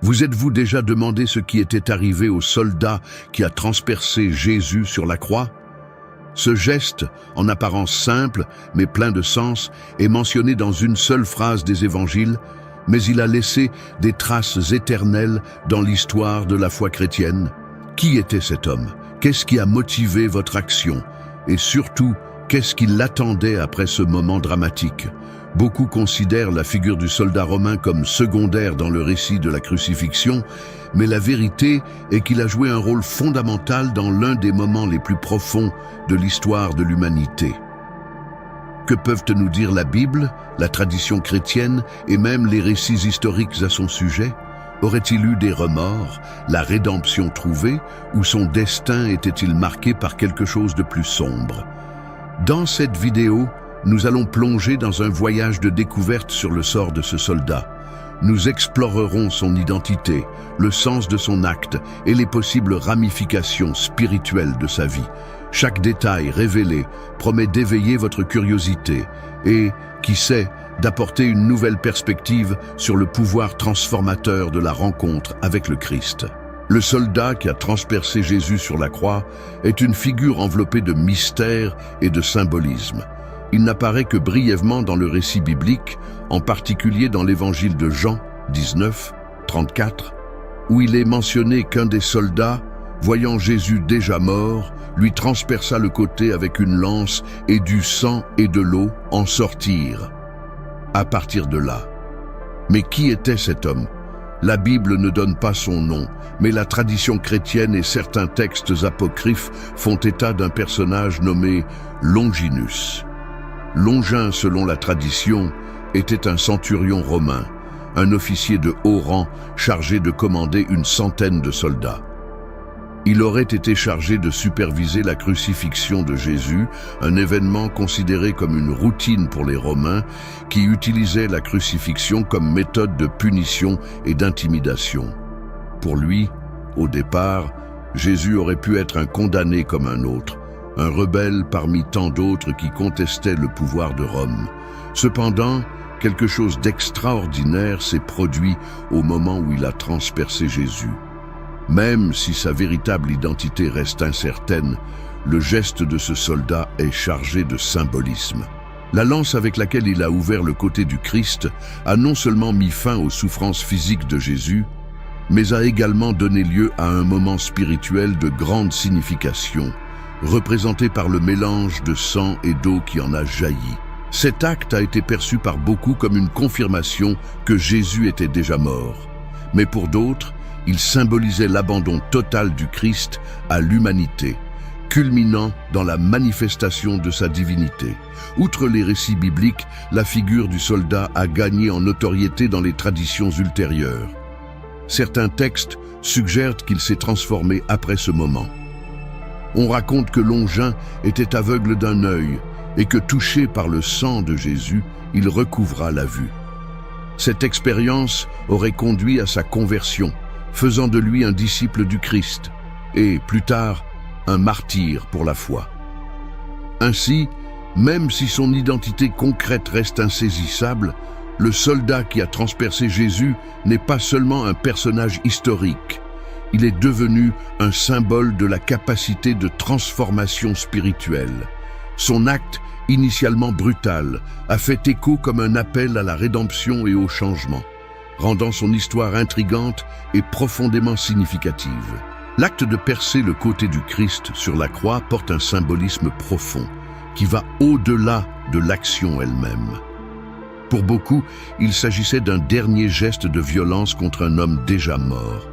Vous êtes-vous déjà demandé ce qui était arrivé au soldat qui a transpercé Jésus sur la croix? Ce geste, en apparence simple, mais plein de sens, est mentionné dans une seule phrase des évangiles, mais il a laissé des traces éternelles dans l'histoire de la foi chrétienne. Qui était cet homme? Qu'est-ce qui a motivé votre action? Et surtout, qu'est-ce qui l'attendait après ce moment dramatique? Beaucoup considèrent la figure du soldat romain comme secondaire dans le récit de la crucifixion, mais la vérité est qu'il a joué un rôle fondamental dans l'un des moments les plus profonds de l'histoire de l'humanité. Que peuvent nous dire la Bible, la tradition chrétienne et même les récits historiques à son sujet? Aurait-il eu des remords, la rédemption trouvée, ou son destin était-il marqué par quelque chose de plus sombre? Dans cette vidéo, nous allons plonger dans un voyage de découverte sur le sort de ce soldat. Nous explorerons son identité, le sens de son acte et les possibles ramifications spirituelles de sa vie. Chaque détail révélé promet d'éveiller votre curiosité et, qui sait, d'apporter une nouvelle perspective sur le pouvoir transformateur de la rencontre avec le Christ. Le soldat qui a transpercé Jésus sur la croix est une figure enveloppée de mystère et de symbolisme. Il n'apparaît que brièvement dans le récit biblique, en particulier dans l'évangile de Jean 19, 34, où il est mentionné qu'un des soldats, voyant Jésus déjà mort, lui transperça le côté avec une lance et du sang et de l'eau en sortirent. À partir de là. Mais qui était cet homme? La Bible ne donne pas son nom, mais la tradition chrétienne et certains textes apocryphes font état d'un personnage nommé Longinus. Longin, selon la tradition, était un centurion romain, un officier de haut rang chargé de commander une centaine de soldats. Il aurait été chargé de superviser la crucifixion de Jésus, un événement considéré comme une routine pour les Romains qui utilisaient la crucifixion comme méthode de punition et d'intimidation. Pour lui, au départ, Jésus aurait pu être un condamné comme un autre, un rebelle parmi tant d'autres qui contestaient le pouvoir de Rome. Cependant, quelque chose d'extraordinaire s'est produit au moment où il a transpercé Jésus. Même si sa véritable identité reste incertaine, le geste de ce soldat est chargé de symbolisme. La lance avec laquelle il a ouvert le côté du Christ a non seulement mis fin aux souffrances physiques de Jésus, mais a également donné lieu à un moment spirituel de grande signification, représenté par le mélange de sang et d'eau qui en a jailli. Cet acte a été perçu par beaucoup comme une confirmation que Jésus était déjà mort. Mais pour d'autres, il symbolisait l'abandon total du Christ à l'humanité, culminant dans la manifestation de sa divinité. Outre les récits bibliques, la figure du soldat a gagné en notoriété dans les traditions ultérieures. Certains textes suggèrent qu'il s'est transformé après ce moment. On raconte que Longin était aveugle d'un œil et que, touché par le sang de Jésus, il recouvra la vue. Cette expérience aurait conduit à sa conversion, faisant de lui un disciple du Christ et, plus tard, un martyr pour la foi. Ainsi, même si son identité concrète reste insaisissable, le soldat qui a transpercé Jésus n'est pas seulement un personnage historique. Il est devenu un symbole de la capacité de transformation spirituelle. Son acte, initialement brutal, a fait écho comme un appel à la rédemption et au changement, rendant son histoire intrigante et profondément significative. L'acte de percer le côté du Christ sur la croix porte un symbolisme profond, qui va au-delà de l'action elle-même. Pour beaucoup, il s'agissait d'un dernier geste de violence contre un homme déjà mort.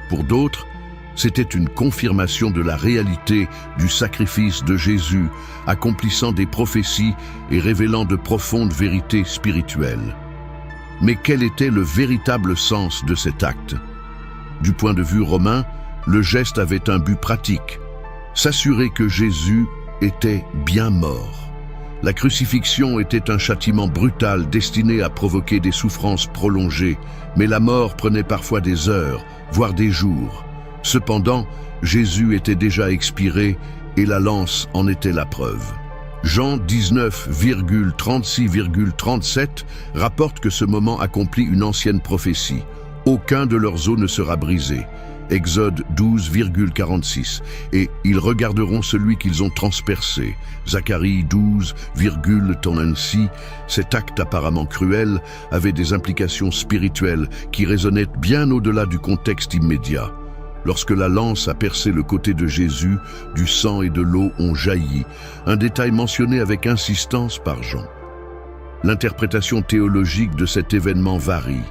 Pour d'autres, c'était une confirmation de la réalité du sacrifice de Jésus, accomplissant des prophéties et révélant de profondes vérités spirituelles. Mais quel était le véritable sens de cet acte? Du point de vue romain, le geste avait un but pratique, s'assurer que Jésus était bien mort. La crucifixion était un châtiment brutal destiné à provoquer des souffrances prolongées, mais la mort prenait parfois des heures, voire des jours. Cependant, Jésus était déjà expiré et la lance en était la preuve. Jean 19,36,37 rapporte que ce moment accomplit une ancienne prophétie. Aucun de leurs os ne sera brisé. Exode 12,46. Et ils regarderont celui qu'ils ont transpercé. Zacharie 12, tant ainsi. Cet acte apparemment cruel avait des implications spirituelles qui résonnaient bien au-delà du contexte immédiat. Lorsque la lance a percé le côté de Jésus, du sang et de l'eau ont jailli, un détail mentionné avec insistance par Jean. L'interprétation théologique de cet événement varie,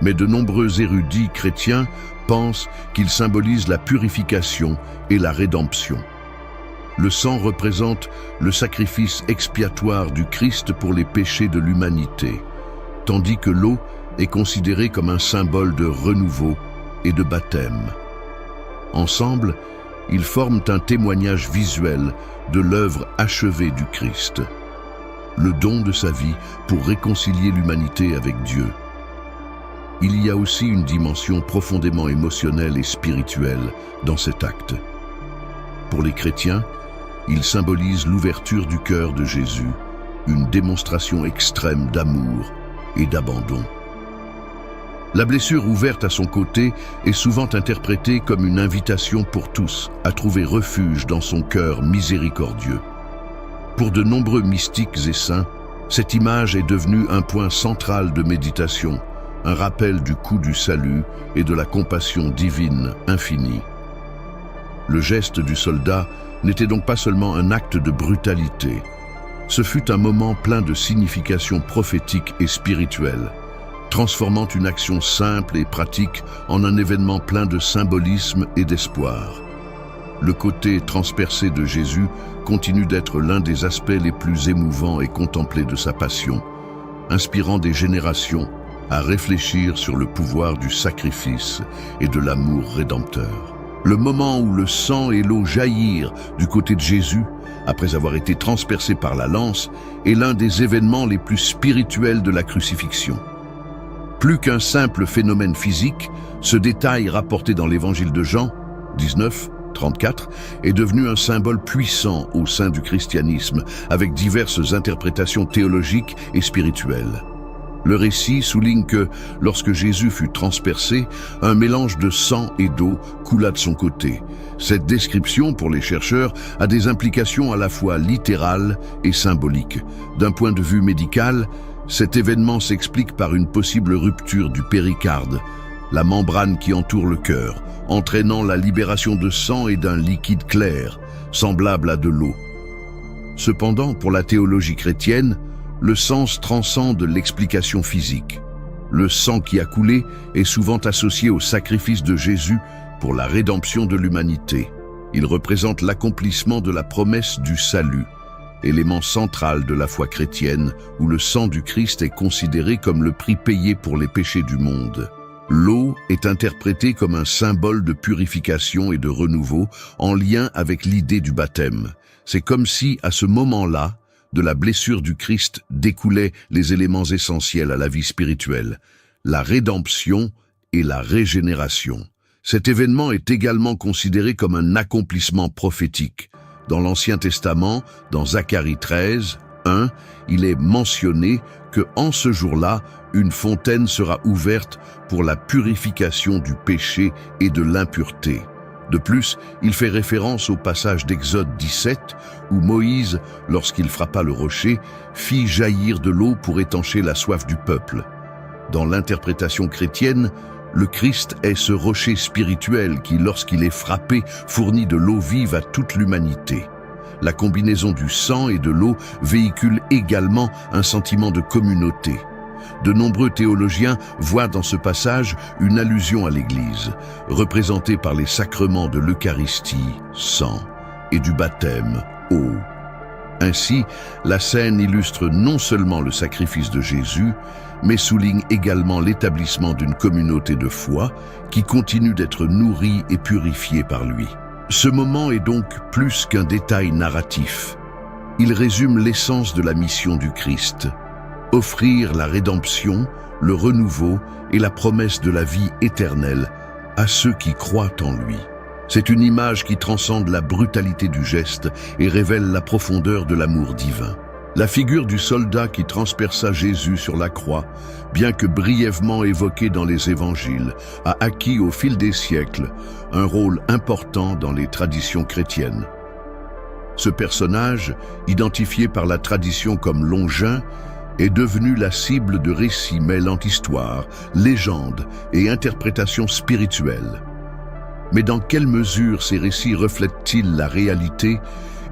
mais de nombreux érudits chrétiens pensent qu'il symbolise la purification et la rédemption. Le sang représente le sacrifice expiatoire du Christ pour les péchés de l'humanité, tandis que l'eau est considérée comme un symbole de renouveau et de baptême. Ensemble, ils forment un témoignage visuel de l'œuvre achevée du Christ, le don de sa vie pour réconcilier l'humanité avec Dieu. Il y a aussi une dimension profondément émotionnelle et spirituelle dans cet acte. Pour les chrétiens, il symbolise l'ouverture du cœur de Jésus, une démonstration extrême d'amour et d'abandon. La blessure ouverte à son côté est souvent interprétée comme une invitation pour tous à trouver refuge dans son cœur miséricordieux. Pour de nombreux mystiques et saints, cette image est devenue un point central de méditation, un rappel du coût du salut et de la compassion divine infinie. Le geste du soldat n'était donc pas seulement un acte de brutalité. Ce fut un moment plein de signification prophétique et spirituelle, transformant une action simple et pratique en un événement plein de symbolisme et d'espoir. Le côté transpercé de Jésus continue d'être l'un des aspects les plus émouvants et contemplés de sa passion, inspirant des générations à réfléchir sur le pouvoir du sacrifice et de l'amour rédempteur. Le moment où le sang et l'eau jaillirent du côté de Jésus, après avoir été transpercés par la lance, est l'un des événements les plus spirituels de la crucifixion. Plus qu'un simple phénomène physique, ce détail rapporté dans l'évangile de Jean, 19, 34, est devenu un symbole puissant au sein du christianisme, avec diverses interprétations théologiques et spirituelles. Le récit souligne que, lorsque Jésus fut transpercé, un mélange de sang et d'eau coula de son côté. Cette description, pour les chercheurs, a des implications à la fois littérales et symboliques. D'un point de vue médical, cet événement s'explique par une possible rupture du péricarde, la membrane qui entoure le cœur, entraînant la libération de sang et d'un liquide clair, semblable à de l'eau. Cependant, pour la théologie chrétienne, le sens transcende l'explication physique. Le sang qui a coulé est souvent associé au sacrifice de Jésus pour la rédemption de l'humanité. Il représente l'accomplissement de la promesse du salut, élément central de la foi chrétienne où le sang du Christ est considéré comme le prix payé pour les péchés du monde. L'eau est interprétée comme un symbole de purification et de renouveau en lien avec l'idée du baptême. C'est comme si, à ce moment-là, de la blessure du Christ découlaient les éléments essentiels à la vie spirituelle, la rédemption et la régénération. Cet événement est également considéré comme un accomplissement prophétique. Dans l'Ancien Testament, dans Zacharie 13, 1, il est mentionné que en ce jour-là, une fontaine sera ouverte pour la purification du péché et de l'impureté. De plus, il fait référence au passage d'Exode 17, où Moïse, lorsqu'il frappa le rocher, fit jaillir de l'eau pour étancher la soif du peuple. Dans l'interprétation chrétienne, le Christ est ce rocher spirituel qui, lorsqu'il est frappé, fournit de l'eau vive à toute l'humanité. La combinaison du sang et de l'eau véhicule également un sentiment de communauté. De nombreux théologiens voient dans ce passage une allusion à l'Église, représentée par les sacrements de l'Eucharistie, sang, et du baptême, eau. Ainsi, la scène illustre non seulement le sacrifice de Jésus, mais souligne également l'établissement d'une communauté de foi qui continue d'être nourrie et purifiée par lui. Ce moment est donc plus qu'un détail narratif. Il résume l'essence de la mission du Christ: offrir la rédemption, le renouveau et la promesse de la vie éternelle à ceux qui croient en lui. C'est une image qui transcende la brutalité du geste et révèle la profondeur de l'amour divin. La figure du soldat qui transperça Jésus sur la croix, bien que brièvement évoquée dans les évangiles, a acquis au fil des siècles un rôle important dans les traditions chrétiennes. Ce personnage, identifié par la tradition comme Longin, est devenu la cible de récits mêlant histoire, légende et interprétation spirituelle. Mais dans quelle mesure ces récits reflètent-ils la réalité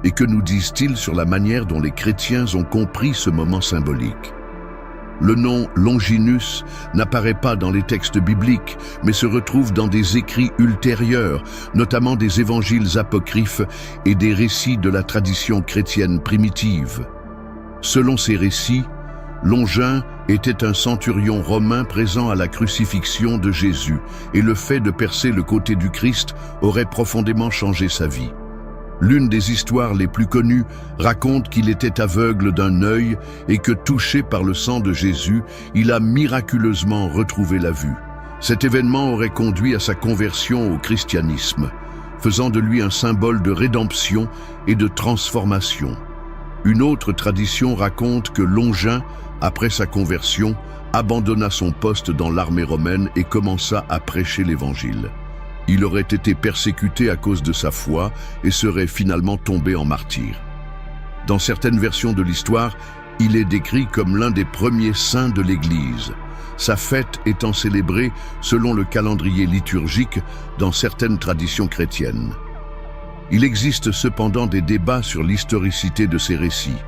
et que nous disent-ils sur la manière dont les chrétiens ont compris ce moment symbolique? Le nom Longinus n'apparaît pas dans les textes bibliques, mais se retrouve dans des écrits ultérieurs, notamment des évangiles apocryphes et des récits de la tradition chrétienne primitive. Selon ces récits, Longin était un centurion romain présent à la crucifixion de Jésus, et le fait de percer le côté du Christ aurait profondément changé sa vie. L'une des histoires les plus connues raconte qu'il était aveugle d'un œil et que, touché par le sang de Jésus, il a miraculeusement retrouvé la vue. Cet événement aurait conduit à sa conversion au christianisme, faisant de lui un symbole de rédemption et de transformation. Une autre tradition raconte que Longin, après sa conversion, abandonna son poste dans l'armée romaine et commença à prêcher l'Évangile. Il aurait été persécuté à cause de sa foi et serait finalement tombé en martyr. Dans certaines versions de l'histoire, il est décrit comme l'un des premiers saints de l'Église, sa fête étant célébrée selon le calendrier liturgique dans certaines traditions chrétiennes. Il existe cependant des débats sur l'historicité de ces récits.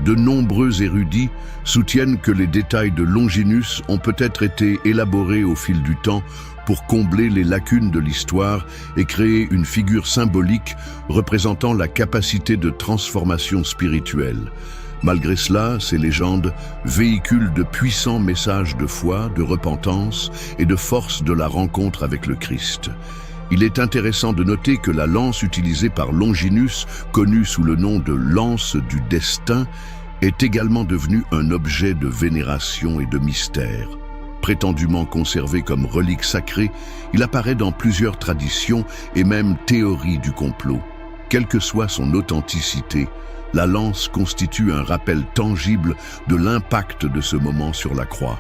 De nombreux érudits soutiennent que les détails de Longinus ont peut-être été élaborés au fil du temps pour combler les lacunes de l'histoire et créer une figure symbolique représentant la capacité de transformation spirituelle. Malgré cela, ces légendes véhiculent de puissants messages de foi, de repentance et de force de la rencontre avec le Christ. Il est intéressant de noter que la lance utilisée par Longinus, connue sous le nom de lance du destin, est également devenue un objet de vénération et de mystère. Prétendument conservé comme relique sacrée, il apparaît dans plusieurs traditions et même théories du complot. Quelle que soit son authenticité, la lance constitue un rappel tangible de l'impact de ce moment sur la croix.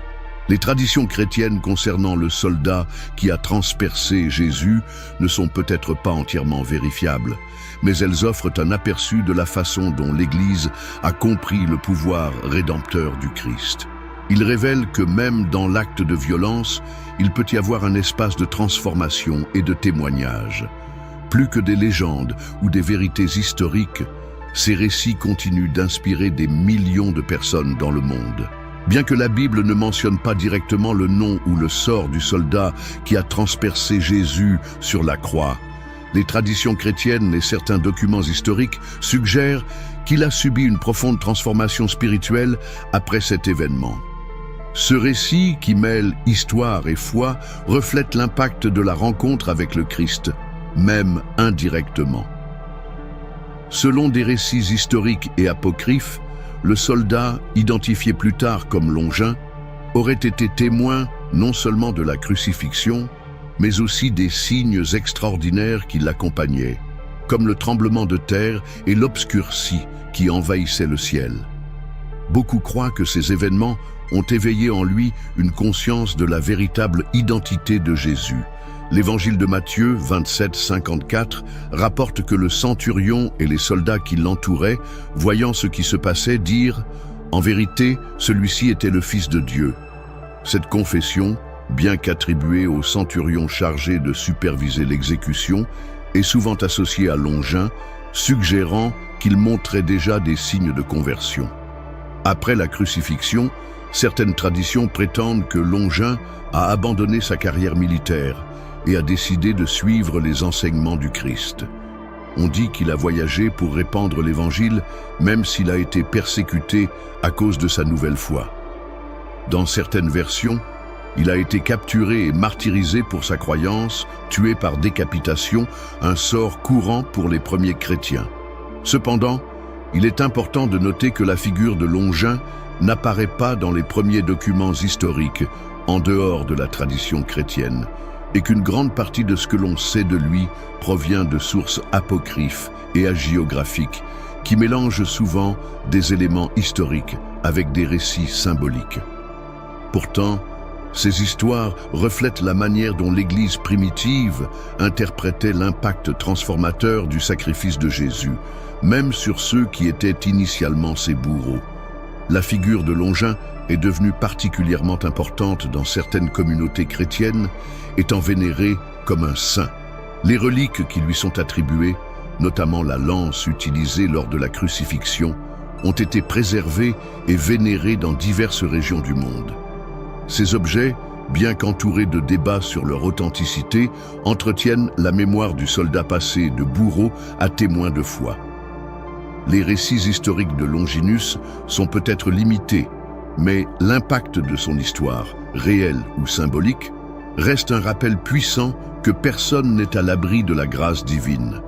Les traditions chrétiennes concernant le soldat qui a transpercé Jésus ne sont peut-être pas entièrement vérifiables, mais elles offrent un aperçu de la façon dont l'Église a compris le pouvoir rédempteur du Christ. Ils révèlent que même dans l'acte de violence, il peut y avoir un espace de transformation et de témoignage. Plus que des légendes ou des vérités historiques, ces récits continuent d'inspirer des millions de personnes dans le monde. Bien que la Bible ne mentionne pas directement le nom ou le sort du soldat qui a transpercé Jésus sur la croix, les traditions chrétiennes et certains documents historiques suggèrent qu'il a subi une profonde transformation spirituelle après cet événement. Ce récit, qui mêle histoire et foi, reflète l'impact de la rencontre avec le Christ, même indirectement. Selon des récits historiques et apocryphes, le soldat, identifié plus tard comme Longin, aurait été témoin non seulement de la crucifixion, mais aussi des signes extraordinaires qui l'accompagnaient, comme le tremblement de terre et l'obscurcie qui envahissait le ciel. Beaucoup croient que ces événements ont éveillé en lui une conscience de la véritable identité de Jésus. L'Évangile de Matthieu 27-54 rapporte que le centurion et les soldats qui l'entouraient, voyant ce qui se passait, dirent « En vérité, celui-ci était le Fils de Dieu ». Cette confession, bien qu'attribuée au centurion chargé de superviser l'exécution, est souvent associée à Longin, suggérant qu'il montrait déjà des signes de conversion. Après la crucifixion, certaines traditions prétendent que Longin a abandonné sa carrière militaire et a décidé de suivre les enseignements du Christ. On dit qu'il a voyagé pour répandre l'Évangile, même s'il a été persécuté à cause de sa nouvelle foi. Dans certaines versions, il a été capturé et martyrisé pour sa croyance, tué par décapitation, un sort courant pour les premiers chrétiens. Cependant, il est important de noter que la figure de Longin n'apparaît pas dans les premiers documents historiques, en dehors de la tradition chrétienne, et qu'une grande partie de ce que l'on sait de lui provient de sources apocryphes et hagiographiques, qui ne qui mélange souvent des éléments historiques avec des récits symboliques. Pourtant, ces histoires reflètent la manière dont l'Église primitive interprétait l'impact transformateur du sacrifice de Jésus, même sur ceux qui étaient initialement ses bourreaux. La figure de Longin est devenue particulièrement importante dans certaines communautés chrétiennes, étant vénérée comme un saint. Les reliques qui lui sont attribuées, notamment la lance utilisée lors de la crucifixion, ont été préservées et vénérées dans diverses régions du monde. Ces objets, bien qu'entourés de débats sur leur authenticité, entretiennent la mémoire du soldat passé de bourreau à témoin de foi. Les récits historiques de Longinus sont peut-être limités, mais l'impact de son histoire, réelle ou symbolique, reste un rappel puissant que personne n'est à l'abri de la grâce divine.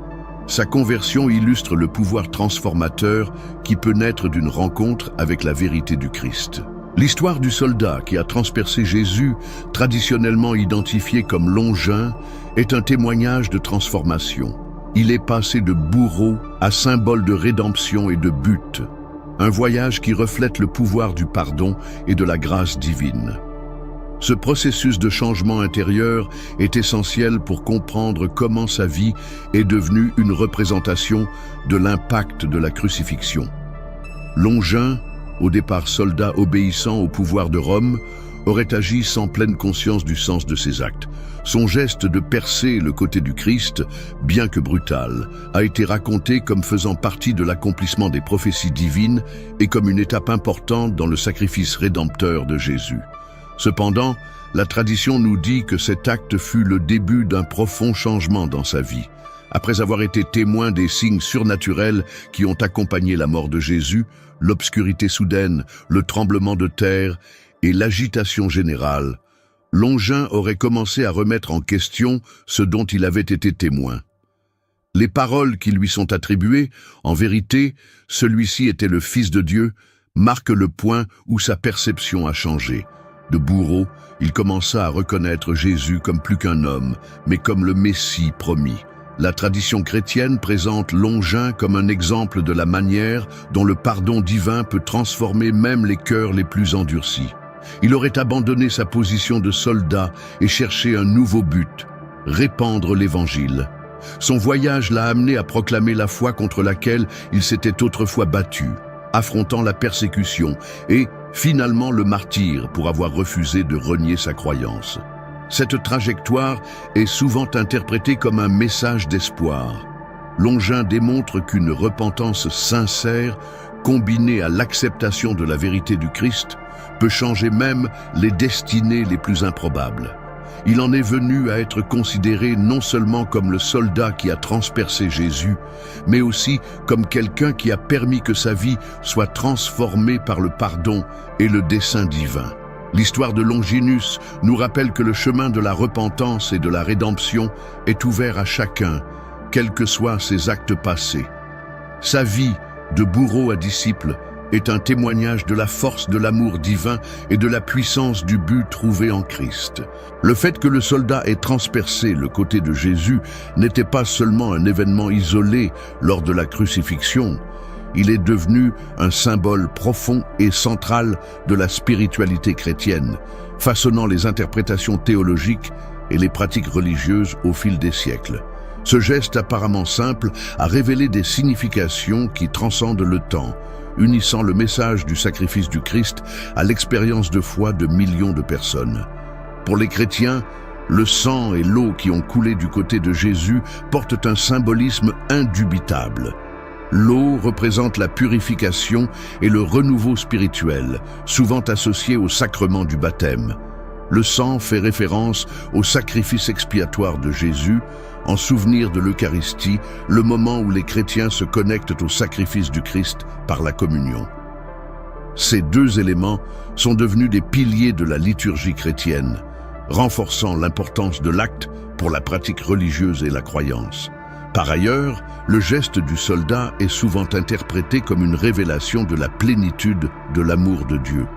Sa conversion illustre le pouvoir transformateur qui peut naître d'une rencontre avec la vérité du Christ. L'histoire du soldat qui a transpercé Jésus, traditionnellement identifié comme Longin, est un témoignage de transformation. Il est passé de bourreau à symbole de rédemption et de but. Un voyage qui reflète le pouvoir du pardon et de la grâce divine. Ce processus de changement intérieur est essentiel pour comprendre comment sa vie est devenue une représentation de l'impact de la crucifixion. Longin, au départ soldat obéissant au pouvoir de Rome, aurait agi sans pleine conscience du sens de ses actes. Son geste de percer le côté du Christ, bien que brutal, a été raconté comme faisant partie de l'accomplissement des prophéties divines et comme une étape importante dans le sacrifice rédempteur de Jésus. Cependant, la tradition nous dit que cet acte fut le début d'un profond changement dans sa vie. Après avoir été témoin des signes surnaturels qui ont accompagné la mort de Jésus, l'obscurité soudaine, le tremblement de terre et l'agitation générale, Longin aurait commencé à remettre en question ce dont il avait été témoin. Les paroles qui lui sont attribuées, en vérité, celui-ci était le Fils de Dieu, marquent le point où sa perception a changé. De bourreau, il commença à reconnaître Jésus comme plus qu'un homme, mais comme le Messie promis. La tradition chrétienne présente Longin comme un exemple de la manière dont le pardon divin peut transformer même les cœurs les plus endurcis. Il aurait abandonné sa position de soldat et cherché un nouveau but, répandre l'Évangile. Son voyage l'a amené à proclamer la foi contre laquelle il s'était autrefois battu, affrontant la persécution et, finalement, le martyre pour avoir refusé de renier sa croyance. Cette trajectoire est souvent interprétée comme un message d'espoir. Longin démontre qu'une repentance sincère, combinée à l'acceptation de la vérité du Christ, peut changer même les destinées les plus improbables. Il en est venu à être considéré non seulement comme le soldat qui a transpercé Jésus, mais aussi comme quelqu'un qui a permis que sa vie soit transformée par le pardon et le dessein divin. L'histoire de Longinus nous rappelle que le chemin de la repentance et de la rédemption est ouvert à chacun, quels que soient ses actes passés. Sa vie, de bourreau à disciple, est un témoignage de la force de l'amour divin et de la puissance du but trouvé en Christ. Le fait que le soldat ait transpercé le côté de Jésus n'était pas seulement un événement isolé lors de la crucifixion. Il est devenu un symbole profond et central de la spiritualité chrétienne, façonnant les interprétations théologiques et les pratiques religieuses au fil des siècles. Ce geste apparemment simple a révélé des significations qui transcendent le temps, unissant le message du sacrifice du Christ à l'expérience de foi de millions de personnes. Pour les chrétiens, le sang et l'eau qui ont coulé du côté de Jésus portent un symbolisme indubitable. L'eau représente la purification et le renouveau spirituel, souvent associé au sacrement du baptême. Le sang fait référence au sacrifice expiatoire de Jésus, en souvenir de l'Eucharistie, le moment où les chrétiens se connectent au sacrifice du Christ par la communion. Ces deux éléments sont devenus des piliers de la liturgie chrétienne, renforçant l'importance de l'acte pour la pratique religieuse et la croyance. Par ailleurs, le geste du soldat est souvent interprété comme une révélation de la plénitude de l'amour de Dieu.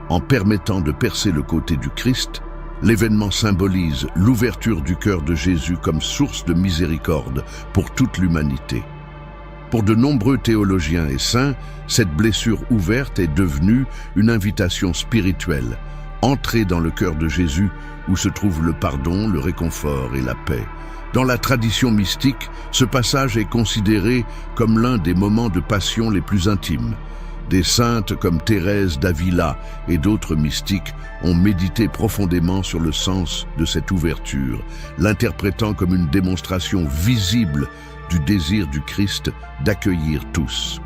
En permettant de percer le côté du Christ, l'événement symbolise l'ouverture du cœur de Jésus comme source de miséricorde pour toute l'humanité. Pour de nombreux théologiens et saints, cette blessure ouverte est devenue une invitation spirituelle. Entrez dans le cœur de Jésus où se trouve le pardon, le réconfort et la paix. Dans la tradition mystique, ce passage est considéré comme l'un des moments de passion les plus intimes. Des saintes comme Thérèse d'Avila et d'autres mystiques ont médité profondément sur le sens de cette ouverture, l'interprétant comme une démonstration visible du désir du Christ d'accueillir tous.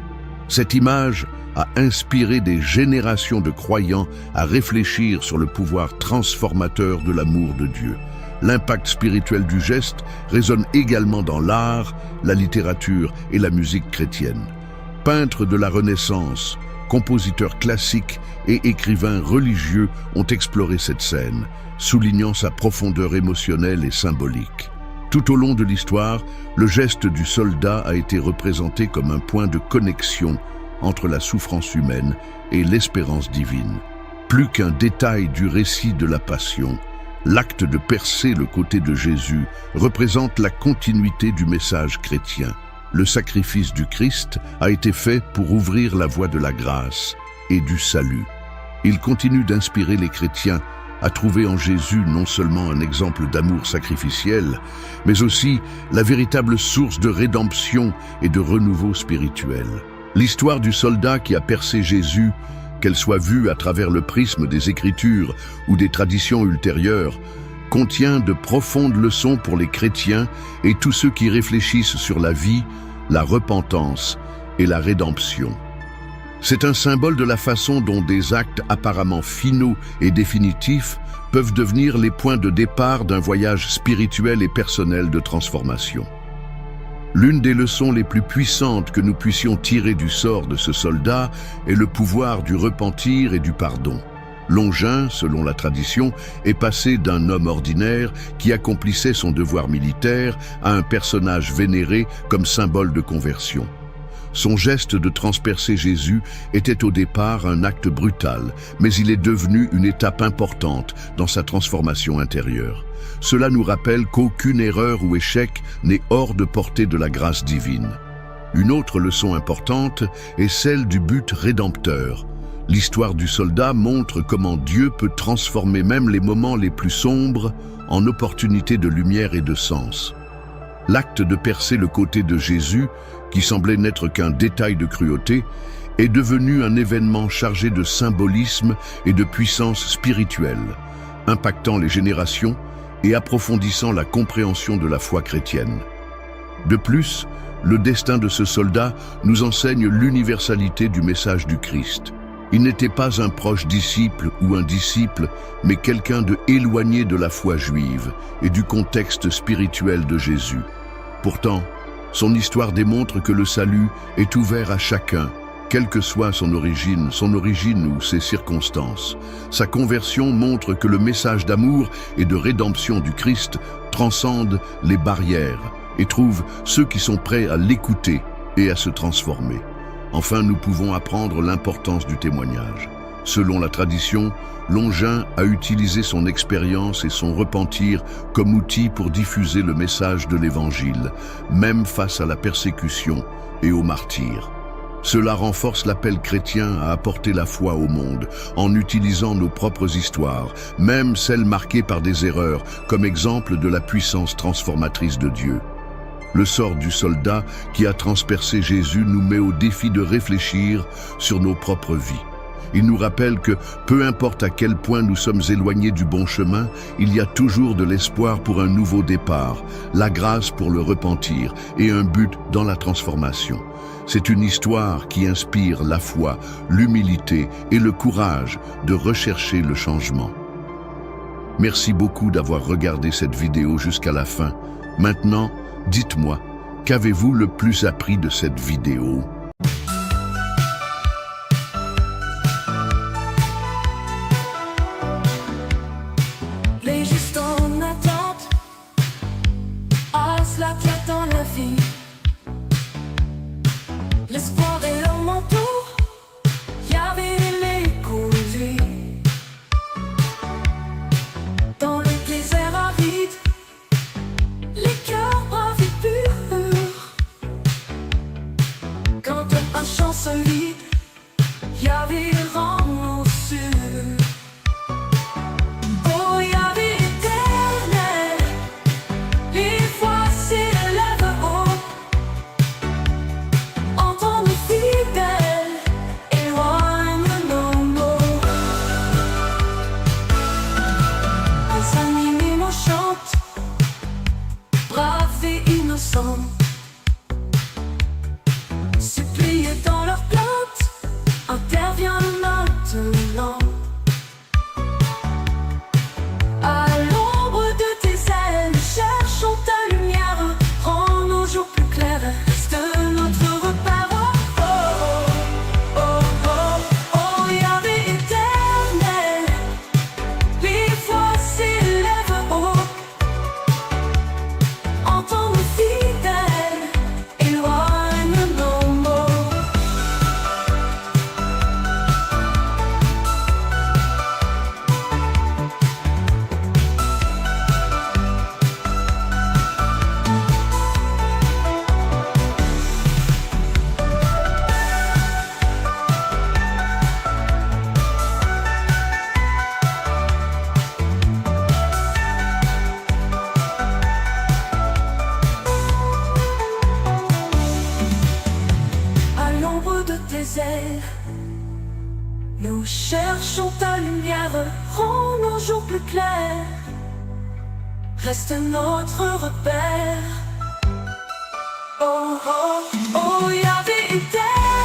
Cette image a inspiré des générations de croyants à réfléchir sur le pouvoir transformateur de l'amour de Dieu. L'impact spirituel du geste résonne également dans l'art, la littérature et la musique chrétienne. Peintres de la Renaissance, compositeurs classiques et écrivains religieux ont exploré cette scène, soulignant sa profondeur émotionnelle et symbolique. Tout au long de l'histoire, le geste du soldat a été représenté comme un point de connexion entre la souffrance humaine et l'espérance divine. Plus qu'un détail du récit de la Passion, l'acte de percer le côté de Jésus représente la continuité du message chrétien. Le sacrifice du Christ a été fait pour ouvrir la voie de la grâce et du salut. Il continue d'inspirer les chrétiens à trouver en Jésus non seulement un exemple d'amour sacrificiel, mais aussi la véritable source de rédemption et de renouveau spirituel. L'histoire du soldat qui a percé Jésus, qu'elle soit vue à travers le prisme des Écritures ou des traditions ultérieures, contient de profondes leçons pour les chrétiens et tous ceux qui réfléchissent sur la vie, la repentance et la rédemption. C'est un symbole de la façon dont des actes apparemment finaux et définitifs peuvent devenir les points de départ d'un voyage spirituel et personnel de transformation. L'une des leçons les plus puissantes que nous puissions tirer du sort de ce soldat est le pouvoir du repentir et du pardon. Longin, selon la tradition, est passé d'un homme ordinaire qui accomplissait son devoir militaire à un personnage vénéré comme symbole de conversion. Son geste de transpercer Jésus était au départ un acte brutal, mais il est devenu une étape importante dans sa transformation intérieure. Cela nous rappelle qu'aucune erreur ou échec n'est hors de portée de la grâce divine. Une autre leçon importante est celle du but rédempteur. L'histoire du soldat montre comment Dieu peut transformer même les moments les plus sombres en opportunités de lumière et de sens. L'acte de percer le côté de Jésus, qui semblait n'être qu'un détail de cruauté, est devenu un événement chargé de symbolisme et de puissance spirituelle, impactant les générations et approfondissant la compréhension de la foi chrétienne. De plus, le destin de ce soldat nous enseigne l'universalité du message du Christ. Il n'était pas un proche disciple ou un disciple, mais quelqu'un de éloigné de la foi juive et du contexte spirituel de Jésus. Pourtant, son histoire démontre que le salut est ouvert à chacun, quelle que soit son origine ou ses circonstances. Sa conversion montre que le message d'amour et de rédemption du Christ transcende les barrières et trouve ceux qui sont prêts à l'écouter et à se transformer. Enfin, nous pouvons apprendre l'importance du témoignage. Selon la tradition, Longin a utilisé son expérience et son repentir comme outil pour diffuser le message de l'Évangile, même face à la persécution et au martyre. Cela renforce l'appel chrétien à apporter la foi au monde, en utilisant nos propres histoires, même celles marquées par des erreurs, comme exemple de la puissance transformatrice de Dieu. Le sort du soldat qui a transpercé Jésus nous met au défi de réfléchir sur nos propres vies. Il nous rappelle que, peu importe à quel point nous sommes éloignés du bon chemin, il y a toujours de l'espoir pour un nouveau départ, la grâce pour le repentir et un but dans la transformation. C'est une histoire qui inspire la foi, l'humilité et le courage de rechercher le changement. Merci beaucoup d'avoir regardé cette vidéo jusqu'à la fin. Maintenant, dites-moi, qu'avez-vous le plus appris de cette vidéo ? Les justes en attente, à cela qui attend la vie. L'espoir est leur manteau, Yahvé les conduit. Dans le désert aride, les cœurs braves et purs, entend. Supplier dans leur plainte, intervient maintenant. À l'ombre de tes ailes, cherchons ta lumière, rends nos jours plus clairs, reste notre repère. Oh, oh, oh, oh, oh, Yahvé éternel, les voix s'élèvent haut. Entends nos fidèles, éloigne nos mots. À l'ombre de tes ailes, nous cherchons ta lumière, rends nos jours plus clairs, reste notre repère. Oh, oh, oh, Yahvé éternel.